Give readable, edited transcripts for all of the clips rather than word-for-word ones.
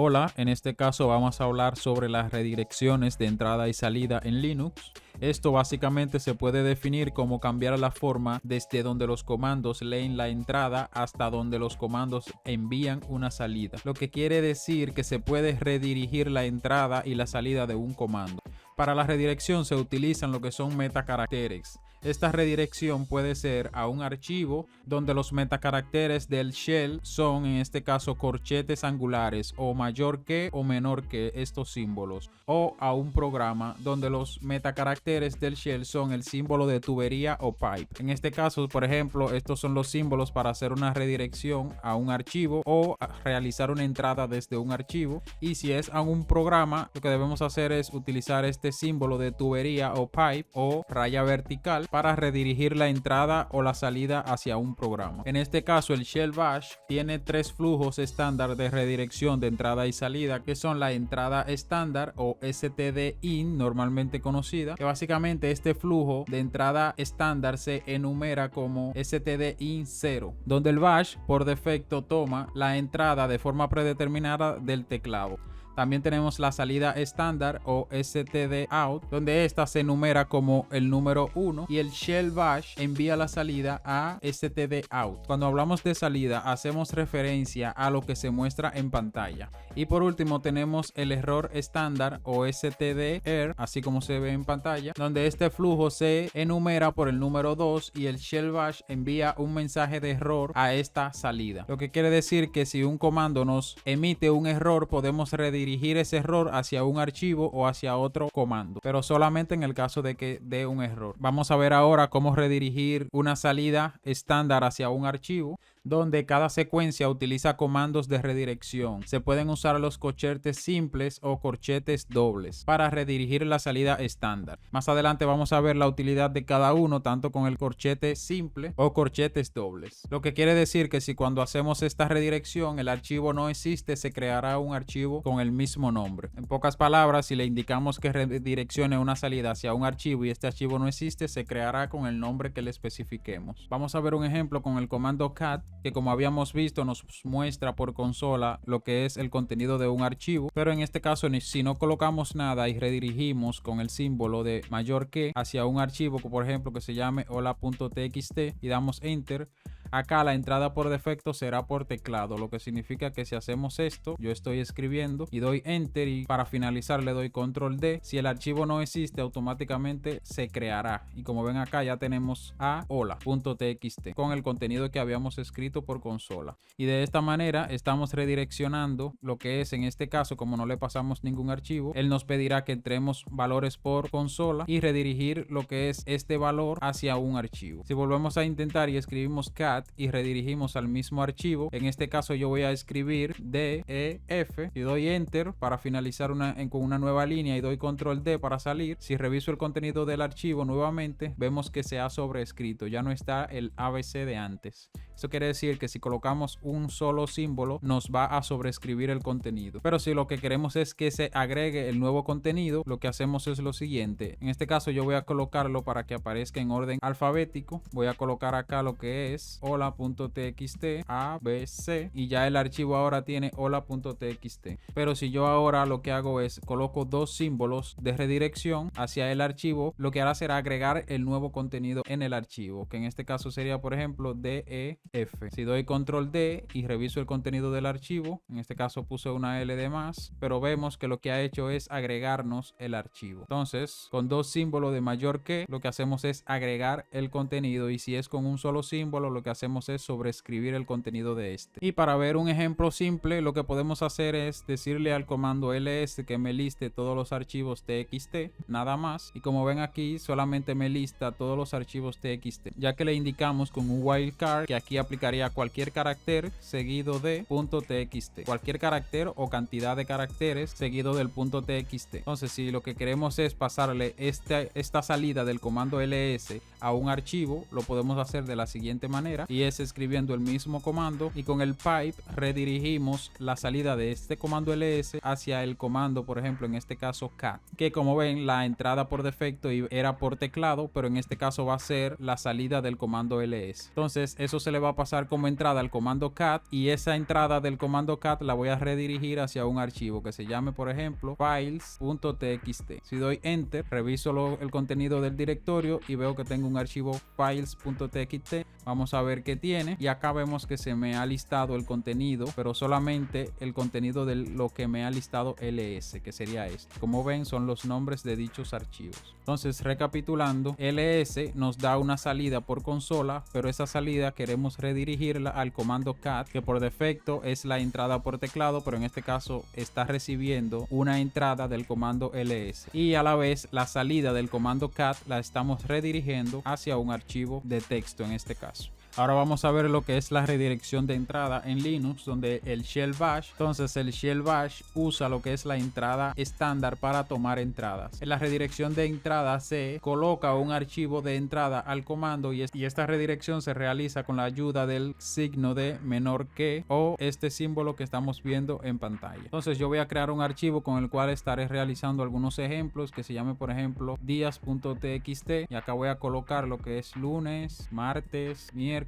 Hola, en este caso vamos a hablar sobre las redirecciones de entrada y salida en Linux. Esto básicamente se puede definir como cambiar la forma desde donde los comandos leen la entrada hasta donde los comandos envían una salida. Lo que quiere decir que se puede redirigir la entrada y la salida de un comando. Para la redirección se utilizan lo que son metacaracteres. Esta redirección puede ser a un archivo donde los metacaracteres del shell son en este caso corchetes angulares o mayor que o menor que estos símbolos, o a un programa donde los metacaracteres del shell son el símbolo de tubería o pipe. En este caso, por ejemplo, estos son los símbolos para hacer una redirección a un archivo o a realizar una entrada desde un archivo, y si es a un programa lo que debemos hacer es utilizar este símbolo de tubería o pipe o raya vertical para redirigir la entrada o la salida hacia un programa. En este caso, el Shell Bash tiene tres flujos estándar de redirección de entrada y salida, que son la entrada estándar o std-in normalmente conocida, que básicamente este flujo de entrada estándar se enumera como std-in 0, donde el bash por defecto toma la entrada de forma predeterminada del teclado. También tenemos la salida estándar o std-out, donde esta se enumera como el número 1, y el shell bash envía la salida a std-out. Cuando hablamos de salida hacemos referencia a lo que se muestra en pantalla. Y por último tenemos el error estándar o std-err, así como se ve en pantalla, donde este flujo se enumera por el número 2 y el shell bash envía un mensaje de error a esta salida. Lo que quiere decir que si un comando nos emite un error, podemos redirigir ese error hacia un archivo o hacia otro comando, pero solamente en el caso de que dé un error. Vamos a ver ahora cómo redirigir una salida estándar hacia un archivo, donde cada secuencia utiliza comandos de redirección. Se pueden usar los corchetes simples o corchetes dobles para redirigir la salida estándar. Más adelante vamos a ver la utilidad de cada uno, tanto con el corchete simple o corchetes dobles. Lo que quiere decir que si cuando hacemos esta redirección el archivo no existe, se creará un archivo con el mismo nombre. En pocas palabras, si le indicamos que redireccione una salida hacia un archivo y este archivo no existe, se creará con el nombre que le especifiquemos. Vamos a ver un ejemplo con el comando cat, que como habíamos visto nos muestra por consola lo que es el contenido de un archivo, pero en este caso si no colocamos nada y redirigimos con el símbolo de mayor que hacia un archivo, por ejemplo que se llame hola.txt, y damos enter, acá la entrada por defecto será por teclado, lo que significa que si hacemos esto, yo estoy escribiendo y doy enter y para finalizar le doy control D, si el archivo no existe automáticamente se creará, y como ven acá ya tenemos a hola.txt con el contenido que habíamos escrito por consola, y de esta manera estamos redireccionando lo que es, en este caso como no le pasamos ningún archivo, él nos pedirá que entremos valores por consola y redirigir lo que es este valor hacia un archivo. Si volvemos a intentar y escribimos cat y redirigimos al mismo archivo, en este caso yo voy a escribir def y doy enter para finalizar con una nueva línea y doy control D para salir. Si reviso el contenido del archivo nuevamente, vemos que se ha sobrescrito, ya no está el ABC de antes. Esto quiere decir que si colocamos un solo símbolo nos va a sobreescribir el contenido, pero si lo que queremos es que se agregue el nuevo contenido, lo que hacemos es lo siguiente. En este caso yo voy a colocarlo para que aparezca en orden alfabético. Voy a colocar acá lo que es hola.txt abc, y ya el archivo ahora tiene hola.txt. pero si yo ahora lo que hago es coloco dos símbolos de redirección hacia el archivo, lo que hará será agregar el nuevo contenido en el archivo, que en este caso sería por ejemplo def. Si doy control D y reviso el contenido del archivo, en este caso puse una L de más, pero vemos que lo que ha hecho es agregarnos el archivo. Entonces con dos símbolos de mayor que, lo que hacemos es agregar el contenido, y si es con un solo símbolo, lo que hacemos es sobreescribir el contenido de este. Y para ver un ejemplo simple, lo que podemos hacer es decirle al comando ls que me liste todos los archivos txt, nada más, y como ven aquí solamente me lista todos los archivos txt, ya que le indicamos con un wildcard que aquí aplicaría cualquier carácter seguido de .txt, cualquier carácter o cantidad de caracteres seguido del .txt. Entonces si lo que queremos es pasarle esta salida del comando ls a un archivo, lo podemos hacer de la siguiente manera, y es escribiendo el mismo comando, y con el pipe redirigimos la salida de este comando ls hacia el comando, por ejemplo en este caso cat, que como ven la entrada por defecto era por teclado, pero en este caso va a ser la salida del comando ls. Entonces eso se le va va a pasar como entrada al comando cat, y esa entrada del comando cat la voy a redirigir hacia un archivo que se llame, por ejemplo, files.txt. Si doy enter, reviso el contenido del directorio y veo que tengo un archivo files.txt. Vamos a ver qué tiene, y acá vemos que se me ha listado el contenido, pero solamente el contenido de lo que me ha listado ls, que sería este. Como ven, son los nombres de dichos archivos. Entonces, recapitulando, ls nos da una salida por consola, pero esa salida queremos redirigirla al comando cat, que por defecto es la entrada por teclado, pero en este caso está recibiendo una entrada del comando ls, y a la vez la salida del comando cat la estamos redirigiendo hacia un archivo de texto en este caso. Ahora vamos a ver lo que es la redirección de entrada en Linux, donde el shell bash. Entonces el shell bash usa lo que es la entrada estándar para tomar entradas. En la redirección de entrada se coloca un archivo de entrada al comando, y esta redirección se realiza con la ayuda del signo de menor que o este símbolo que estamos viendo en pantalla. Entonces yo voy a crear un archivo con el cual estaré realizando algunos ejemplos, que se llame, por ejemplo, días.txt, y acá voy a colocar lo que es lunes, martes, miércoles,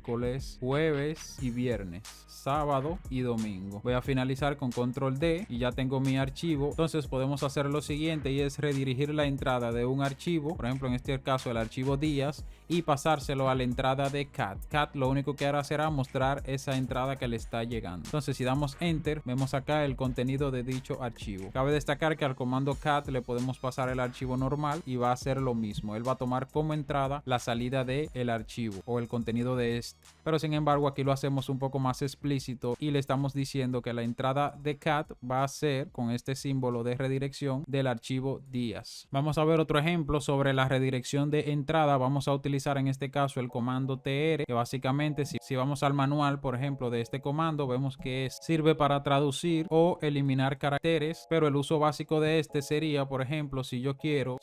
jueves y viernes, sábado y domingo. Voy a finalizar con control D y ya tengo mi archivo. Entonces podemos hacer lo siguiente, y es redirigir la entrada de un archivo, por ejemplo en este caso el archivo días, y pasárselo a la entrada de cat. Cat lo único que hará será mostrar esa entrada que le está llegando. Entonces si damos enter, vemos acá el contenido de dicho archivo. Cabe destacar que al comando cat le podemos pasar el archivo normal y va a hacer lo mismo. Él va a tomar como entrada la salida del archivo o el contenido de este. Pero sin embargo aquí lo hacemos un poco más explícito y le estamos diciendo que la entrada de cat va a ser con este símbolo de redirección del archivo días. Vamos a ver otro ejemplo sobre la redirección de entrada. Vamos a utilizar en este caso el comando tr, que básicamente si vamos al manual, por ejemplo, de este comando, vemos que sirve para traducir o eliminar caracteres, pero el uso básico de este sería, por ejemplo, si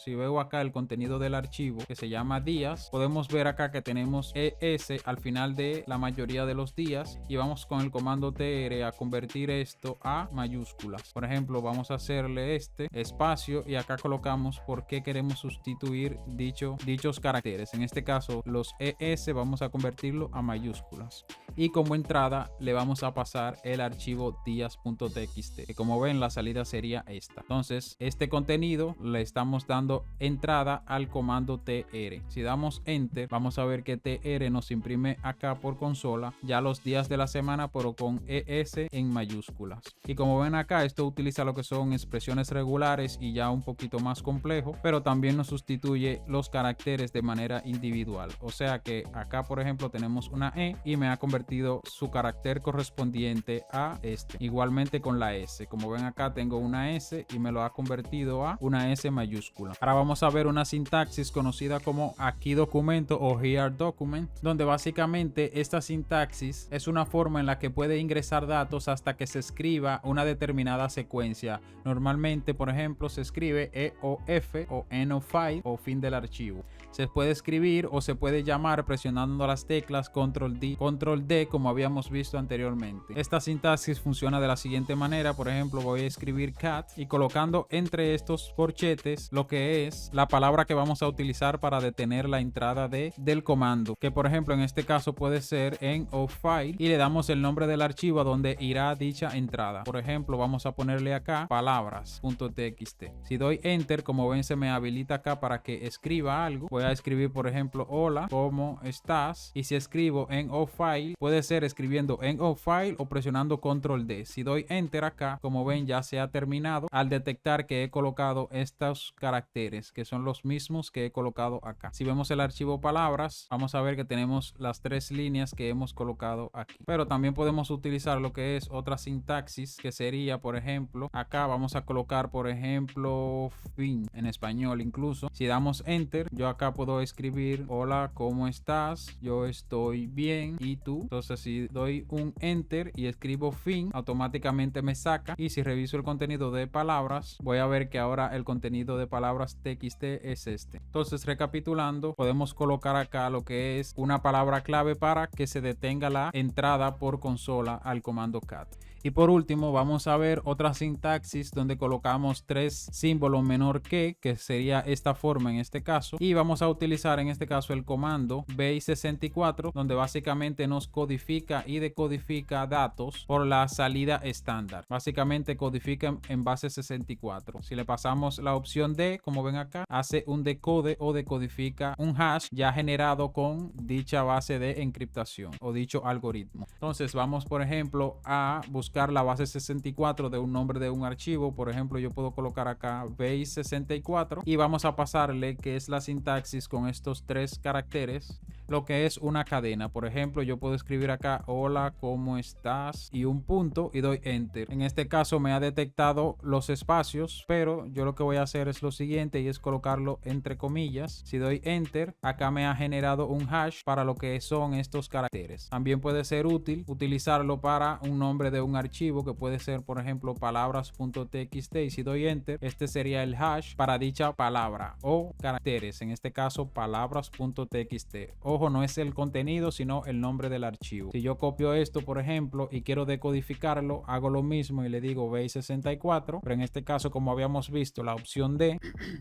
veo acá el contenido del archivo que se llama días, podemos ver acá que tenemos es al final de la mayoría de los días, y vamos con el comando tr a convertir esto a mayúsculas. Por ejemplo, vamos a hacerle este espacio y acá colocamos por qué queremos sustituir dichos caracteres. En este caso los es vamos a convertirlo a mayúsculas, y como entrada le vamos a pasar el archivo días.txt, que como ven la salida sería esta. Entonces este contenido le estamos dando entrada al comando tr. Si damos enter, vamos a ver que tr nos imprime acá por consola ya los días de la semana, pero con es en mayúsculas. Y como ven acá, esto utiliza lo que son expresiones regulares y ya un poquito más complejo, pero también nos sustituye los caracteres de manera individual. O sea que acá, por ejemplo, tenemos una e y me ha convertido su carácter correspondiente a este. Igualmente con la s, como ven acá tengo una s y me lo ha convertido a una s mayúscula. Ahora vamos a ver una sintaxis conocida como aquí documento o here document, donde básicamente esta sintaxis es una forma en la que puede ingresar datos hasta que se escriba una determinada secuencia. Normalmente, por ejemplo, se escribe EOF o end of file o fin del archivo. Se puede escribir o se puede llamar presionando las teclas control D, control D, como habíamos visto anteriormente. Esta sintaxis funciona de la siguiente manera. Por ejemplo, voy a escribir cat y colocando entre estos corchetes lo que es la palabra que vamos a utilizar para detener la entrada del comando, que por ejemplo en este caso puede ser end of file, y le damos el nombre del archivo a donde irá dicha entrada. Por ejemplo, vamos a ponerle acá palabras.txt. Si doy enter, como ven se me habilita acá para que escriba algo. Voy a escribir, por ejemplo, hola, ¿cómo estás? Y si escribo end of file, puede ser escribiendo end of file o presionando control D. Si doy enter acá, como ven ya se ha terminado al detectar que he colocado estos caracteres, que son los mismos que he colocado acá. Si vemos el archivo palabras, vamos a ver que tenemos las 3 líneas que hemos colocado aquí. Pero también podemos utilizar lo que es otra sintaxis, que sería, por ejemplo, acá vamos a colocar, por ejemplo, fin en español. Incluso si damos enter, yo acá puedo escribir hola, ¿cómo estás? Yo estoy bien, ¿y tú? Entonces si doy un enter y escribo fin, automáticamente me saca, y si reviso el contenido de palabras, voy a ver que ahora el contenido de palabras txt es este. Entonces, recapitulando, podemos colocar acá lo que es una palabra clave para que se detenga la entrada por consola al comando cat. Y por último vamos a ver otra sintaxis donde colocamos 3 símbolos menor que sería esta forma en este caso, y vamos a utilizar en este caso el comando base64, donde básicamente nos codifica y decodifica datos por la salida estándar. Básicamente codifica en base 64. Si le pasamos la opción D, como ven acá, hace un decode o decodifica un hash ya generado con dicha base de encriptación o dicho algoritmo. Entonces vamos, por ejemplo, a buscar la base 64 de un nombre de un archivo. Por ejemplo, yo puedo colocar acá base64 y vamos a pasarle que es la sintaxis con estos 3 caracteres, lo que es una cadena. Por ejemplo, yo puedo escribir acá hola, ¿cómo estás? Y un punto y doy enter. En este caso me ha detectado los espacios, pero yo lo que voy a hacer es lo siguiente y es colocarlo entre comillas. Si doy enter, acá me ha generado un hash para lo que son estos caracteres. También puede ser útil utilizarlo para un nombre de un archivo que puede ser, por ejemplo, palabras.txt, y si doy enter, este sería el hash para dicha palabra o caracteres, en este caso palabras.txt. Ojo, no es el contenido sino el nombre del archivo. Si yo copio esto, por ejemplo, y quiero decodificarlo, hago lo mismo y le digo base64, pero en este caso, como habíamos visto, la opción D,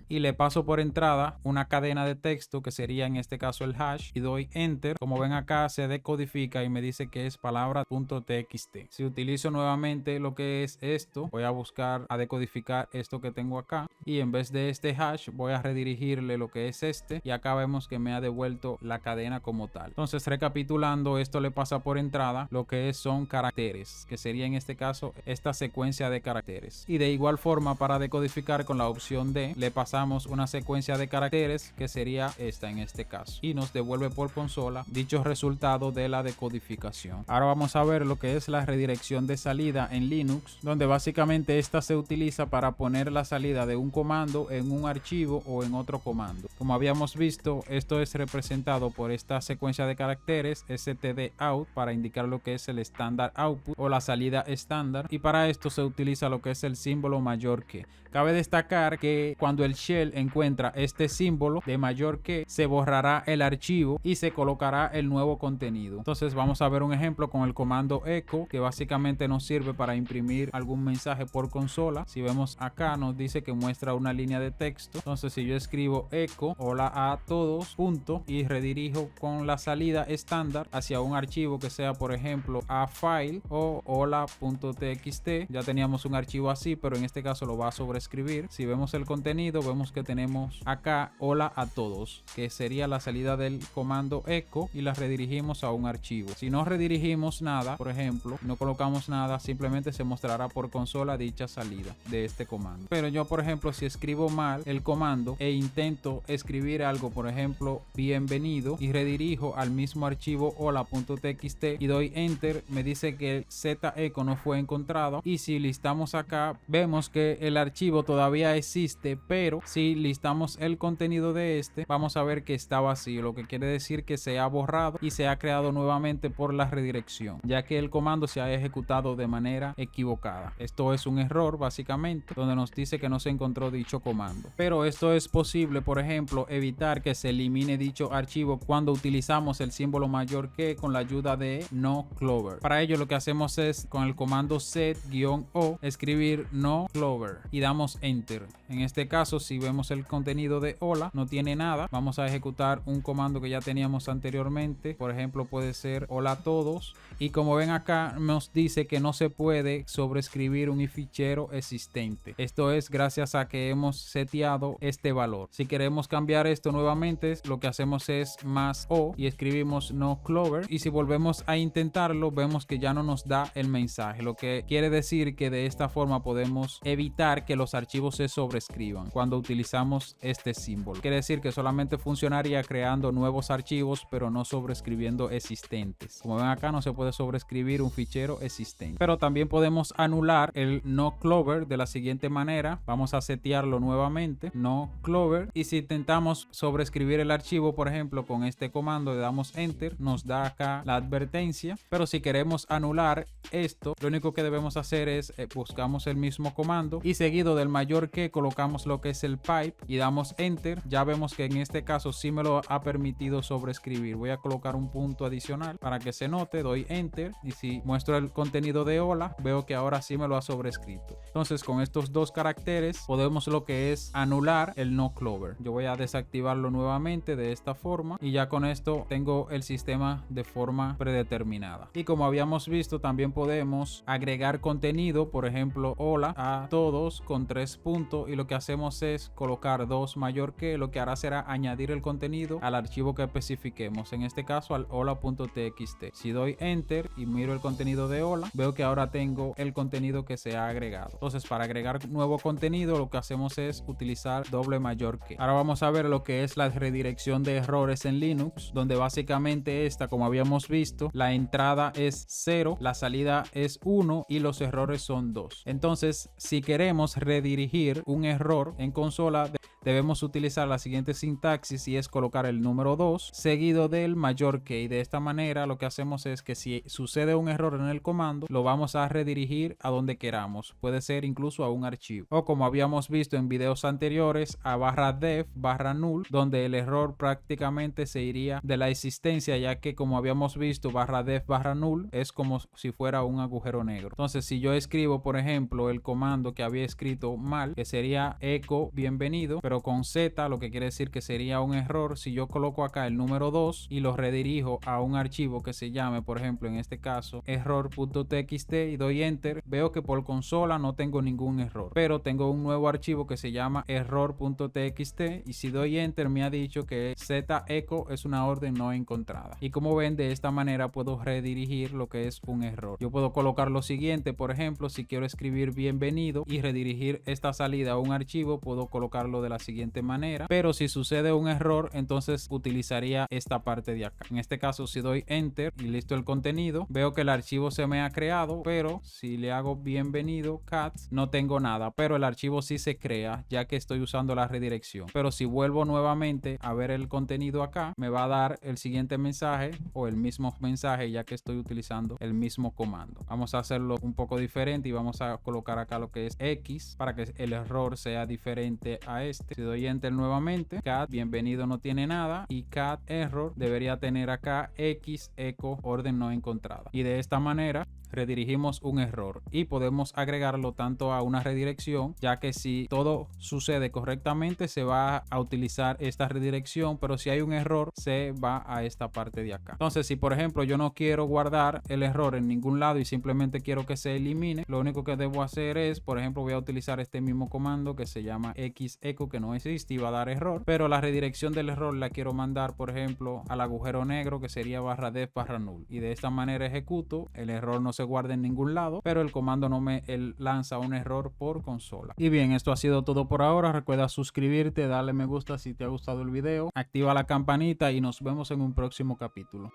y le paso por entrada una cadena de texto que sería en este caso el hash y doy enter. Como ven acá, se decodifica y me dice que es palabra.txt. Si utilizo nuevamente lo que es esto, voy a buscar a decodificar esto que tengo acá y en vez de este hash voy a redirigirle lo que es este y acá vemos que me ha devuelto la cadena como tal. Entonces, recapitulando, esto le pasa por entrada lo que son caracteres, que sería en este caso esta secuencia de caracteres, y de igual forma para decodificar con la opción D le pasamos una secuencia de caracteres que sería esta en este caso y nos devuelve por consola dicho resultado de la decodificación. Ahora vamos a ver lo que es la redirección de salida en Linux, donde básicamente esta se utiliza para poner la salida de un comando en un archivo o en otro comando. Como habíamos visto, esto es representado por esta secuencia de caracteres stdout para indicar lo que es el standard output o la salida estándar, y para esto se utiliza lo que es el símbolo mayor que. Cabe destacar que cuando el shell encuentra este símbolo de mayor que, se borrará el archivo y se colocará el nuevo contenido. Entonces vamos a ver un ejemplo con el comando echo, que básicamente nos sirve para imprimir algún mensaje por consola. Si vemos acá nos dice que muestra una línea de texto. Entonces si yo escribo echo hola a todos punto y redirijo con la salida estándar hacia un archivo que sea, por ejemplo, a file o hola.txt, ya teníamos un archivo así, pero en este caso lo va a sobreescribir. Si vemos el contenido, vemos que tenemos acá hola a todos, que sería la salida del comando echo, y la redirigimos a un archivo. Si no redirigimos nada, por ejemplo, no colocamos nada, simplemente se mostrará por consola dicha salida de este comando. Pero yo, por ejemplo, si escribo mal el comando e intento escribir algo, por ejemplo, bienvenido, y redirijo al mismo archivo hola.txt y doy enter, me dice que el zecho no fue encontrado, y si listamos acá vemos que el archivo todavía existe, pero si listamos el contenido de este, vamos a ver que está vacío, lo que quiere decir que se ha borrado y se ha creado nuevamente por la redirección, ya que el comando se ha ejecutado de manera equivocada. Esto es un error básicamente, donde nos dice que no se encontró dicho comando, pero esto es posible, por ejemplo, evitar que se elimine dicho archivo cuando utilizamos el símbolo mayor que con la ayuda de noclover. Para ello lo que hacemos es con el comando set-o escribir noclover y damos enter. En este caso, si vemos el contenido de hola, no tiene nada, vamos a ejecutar un comando que ya teníamos anteriormente. Por ejemplo, puede ser hola a todos, y como ven acá nos dice que no se puede sobreescribir un fichero existente. Esto es gracias a que hemos seteado este valor. Si queremos cambiar esto nuevamente, lo que hacemos es más o y escribimos noclover, y si volvemos a intentarlo vemos que ya no nos da el mensaje, lo que quiere decir que de esta forma podemos evitar que los archivos se sobrescriban cuando utilizamos este símbolo. Quiere decir que solamente funcionaría creando nuevos archivos, pero no sobrescribiendo existentes. Como ven acá, no se puede sobrescribir un fichero existente. Pero también podemos anular el noclover de la siguiente manera. Vamos a setearlo nuevamente, noclover, y si intentamos sobrescribir el archivo, por ejemplo, con este comando le damos enter, nos da acá la advertencia. Pero si queremos anular esto, lo único que debemos hacer es buscamos el mismo comando y seguido del mayor que colocamos lo que es el pipe y damos enter. Ya vemos que en este caso sí me lo ha permitido sobreescribir. Voy a colocar un punto adicional para que se note, doy enter, y si muestro el contenido de hola, veo que ahora sí me lo ha sobrescrito. Entonces con estos dos caracteres podemos lo que es anular el noclover. Yo voy a desactivarlo nuevamente de esta forma y ya ya con esto tengo el sistema de forma predeterminada. Y como habíamos visto, también podemos agregar contenido, por ejemplo, hola a todos con 3 puntos, y lo que hacemos es colocar 2 mayor que, lo que hará será añadir el contenido al archivo que especifiquemos, en este caso al hola.txt. Si doy enter y miro el contenido de hola, veo que ahora tengo el contenido que se ha agregado. Entonces, para agregar nuevo contenido, lo que hacemos es utilizar doble mayor que. Ahora vamos a ver lo que es la redirección de errores en Linux, donde básicamente esta, como habíamos visto, la entrada es 0, la salida es 1 y los errores son 2. Entonces, si queremos redirigir un error en consola, debemos utilizar la siguiente sintaxis, y es colocar el número 2 seguido del mayor que, y de esta manera lo que hacemos es que si sucede un error en el comando, lo vamos a redirigir a donde queramos, puede ser incluso a un archivo, o como habíamos visto en videos anteriores, a /dev/null, donde el error prácticamente se iría de la existencia, ya que como habíamos visto, /dev/null es como si fuera un agujero negro. Entonces, si yo escribo, por ejemplo, el comando que había escrito mal, que sería echo bienvenido, pero con Z, lo que quiere decir que sería un error, si yo coloco acá el número 2 y lo redirijo a un archivo que se llame, por ejemplo, en este caso, error.txt, y doy enter, veo que por consola no tengo ningún error, pero tengo un nuevo archivo que se llama error.txt, y si doy enter me ha dicho que zecho es una orden no encontrada. Y como ven, de esta manera puedo redirigir lo que es un error. Yo puedo colocar lo siguiente, por ejemplo, si quiero escribir bienvenido y redirigir esta salida a un archivo, puedo colocarlo de la siguiente manera, pero si sucede un error, entonces utilizaría esta parte de acá. En este caso, si doy enter y listo el contenido, veo que el archivo se me ha creado, pero si le hago bienvenido cat, no tengo nada, pero el archivo sí se crea, ya que estoy usando la redirección. Pero si vuelvo nuevamente a ver el contenido acá, me va a dar el siguiente mensaje o el mismo mensaje, ya que estoy utilizando el mismo comando. Vamos a hacerlo un poco diferente y vamos a colocar acá lo que es X para que el error sea diferente a este. Si doy enter nuevamente, cat bienvenido no tiene nada, y cat error debería tener acá X echo orden no encontrada. Y de esta manera redirigimos un error, y podemos agregarlo tanto a una redirección, ya que si todo sucede correctamente se va a utilizar esta redirección, pero si hay un error se va a esta parte de acá. Entonces, si por ejemplo yo no quiero guardar el error en ningún lado y simplemente quiero que se elimine, lo único que debo hacer es, por ejemplo, voy a utilizar este mismo comando que se llama xecho, que no existe y va a dar error, pero la redirección del error la quiero mandar, por ejemplo, al agujero negro, que sería /dev/null, y de esta manera ejecuto, el error no se guarda en ningún lado, pero el comando no me lanza un error por consola. Y bien, esto ha sido todo por ahora. Recuerda suscribirte, darle me gusta si te ha gustado el video, activa la campanita y nos vemos en un próximo capítulo.